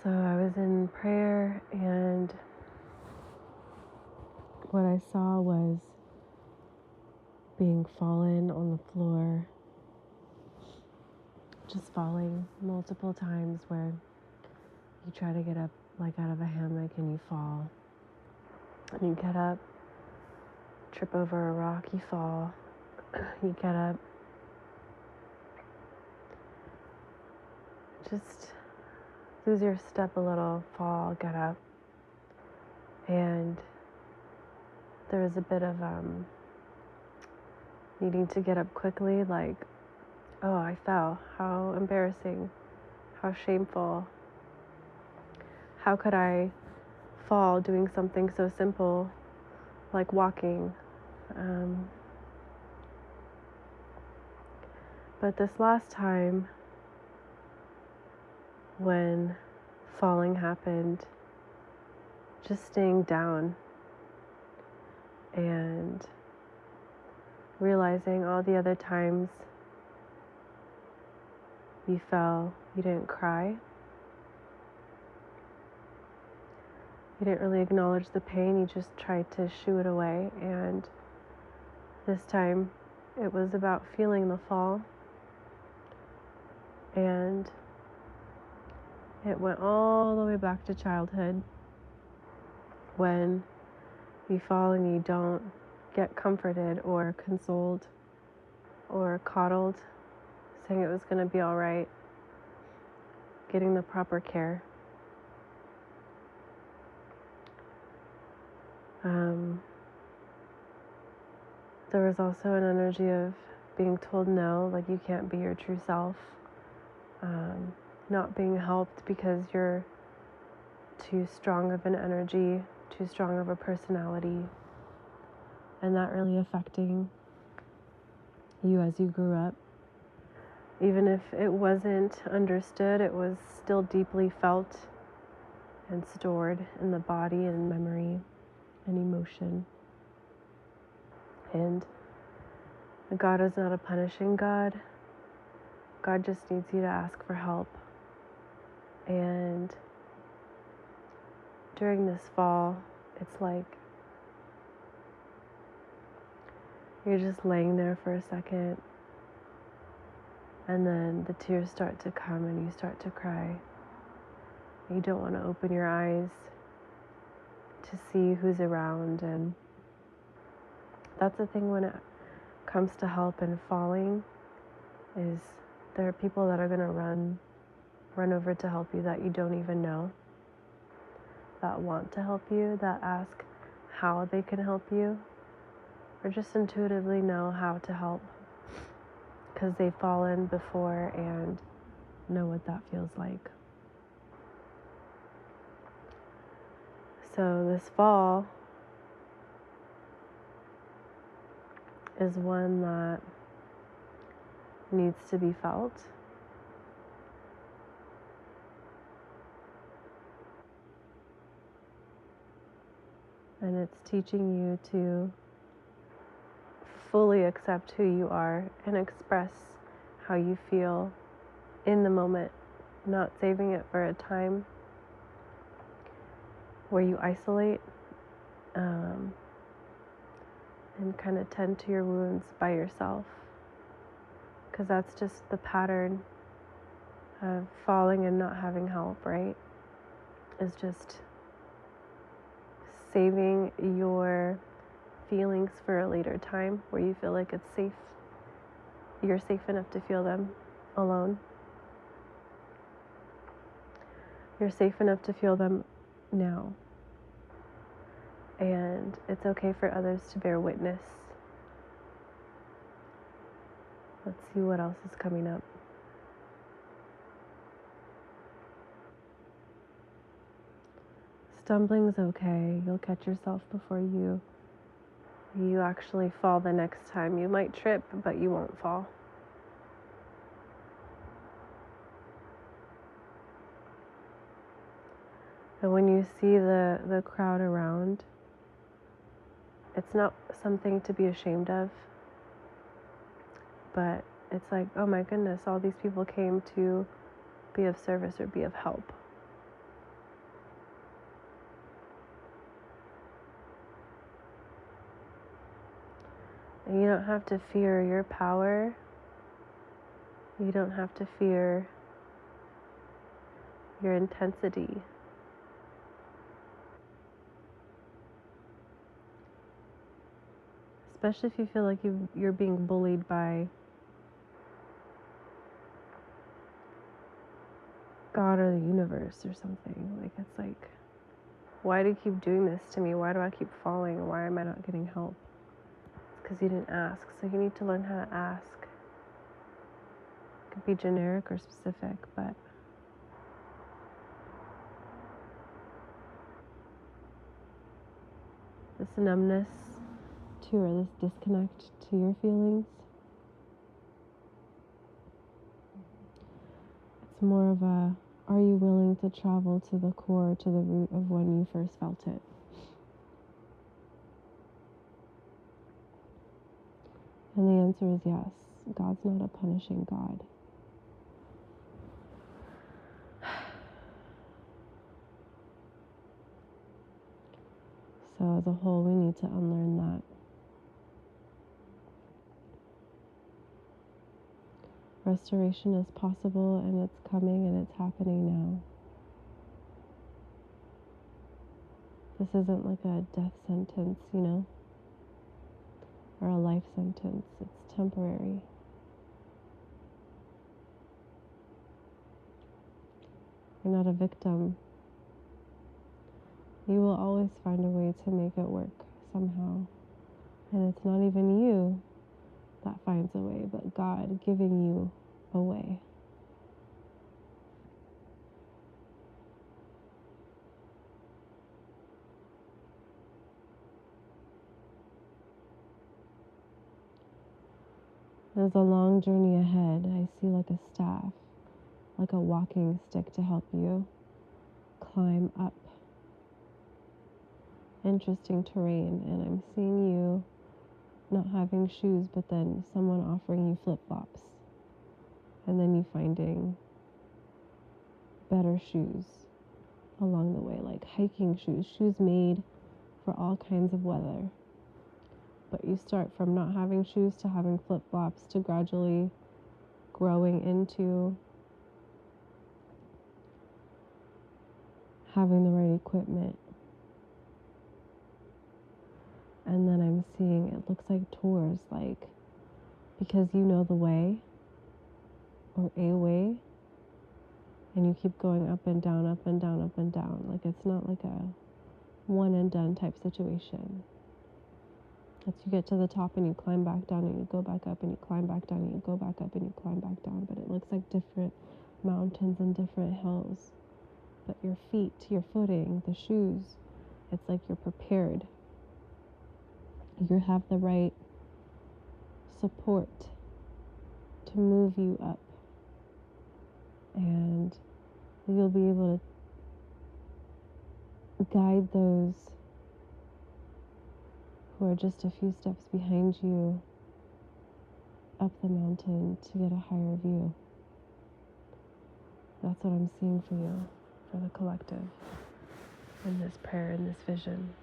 So I was in prayer, and what I saw was being fallen on the floor, just falling multiple times, where you try to get up like out of a hammock and you fall. And you get up, trip over a rock, you fall. You get up, just lose your step a little, fall, get up. And there was a bit of needing to get up quickly, like, oh, I fell. How embarrassing. How shameful. How could I fall doing something so simple like walking? But this last time, when falling happened, just staying down and realizing all the other times you fell, you didn't cry. You didn't really acknowledge the pain, you just tried to shoo it away. And this time it was about feeling the fall. And it went all the way back to childhood, when you fall and you don't get comforted or consoled or coddled, saying it was going to be all right, getting the proper care. There was also an energy of being told no, like you can't be your true self, not being helped because you're too strong of an energy, too strong of a personality, and that really affecting you as you grew up. Even if it wasn't understood, it was still deeply felt and stored in the body and memory and emotion. And God is not a punishing God. God just needs you to ask for help. And during this fall, it's like you're just laying there for a second, and then the tears start to come and you start to cry. You don't want to open your eyes to see who's around. And that's the thing when it comes to help and falling, is there are people that are going to run over to help you that you don't even know, that want to help you, that ask how they can help you, or just intuitively know how to help because they've fallen before and know what that feels like. So this fall is one that needs to be felt. And it's teaching you to fully accept who you are and express how you feel in the moment, not saving it for a time where you isolate and kind of tend to your wounds by yourself. Because that's just the pattern of falling and not having help, right? Is just saving your feelings for a later time where you feel like it's safe. You're safe enough to feel them alone. You're safe enough to feel them now. And it's okay for others to bear witness. Let's see what else is coming up. Stumbling's okay. You'll catch yourself before you actually fall the next time. You might trip, but you won't fall. And when you see the crowd around, it's not something to be ashamed of, but it's like, oh my goodness, all these people came to be of service or be of help. You don't have to fear your power. You don't have to fear your intensity. Especially if you feel like you're being bullied by God or the universe or something. Like, it's like, why do you keep doing this to me? Why do I keep falling? Why am I not getting help? It's because you didn't ask. So you need to learn how to ask. It could be generic or specific, but this numbness to, or this disconnect to your feelings, it's more of a, are you willing to travel to the core, to the root of when you first felt it? And the answer is yes. God's not a punishing God. So as a whole, we need to unlearn that. Restoration is possible, and it's coming, and it's happening now. This isn't like a death sentence, or a life sentence. It's temporary. You're not a victim. You will always find a way to make it work somehow. And it's not even you that finds a way, but God giving you a way. There's a long journey ahead. I see like a staff, like a walking stick to help you climb up interesting terrain. And I'm seeing you not having shoes, but then someone offering you flip-flops. And then you finding better shoes along the way, like hiking shoes, shoes made for all kinds of weather. But you start from not having shoes to having flip-flops to gradually growing into having the right equipment. And then I'm seeing, it looks like tours, like, because you know the way, or a way, and you keep going up and down, up and down, up and down. Like, it's not like a one and done type situation. It's you get to the top and you climb back down and you go back up and you climb back down and you go back up and you climb back down. But it looks like different mountains and different hills. But your feet, your footing, the shoes, it's like you're prepared. You have the right support to move you up. And you'll be able to guide those who are just a few steps behind you up the mountain to get a higher view. That's what I'm seeing for you, for the collective, in this prayer, in this vision.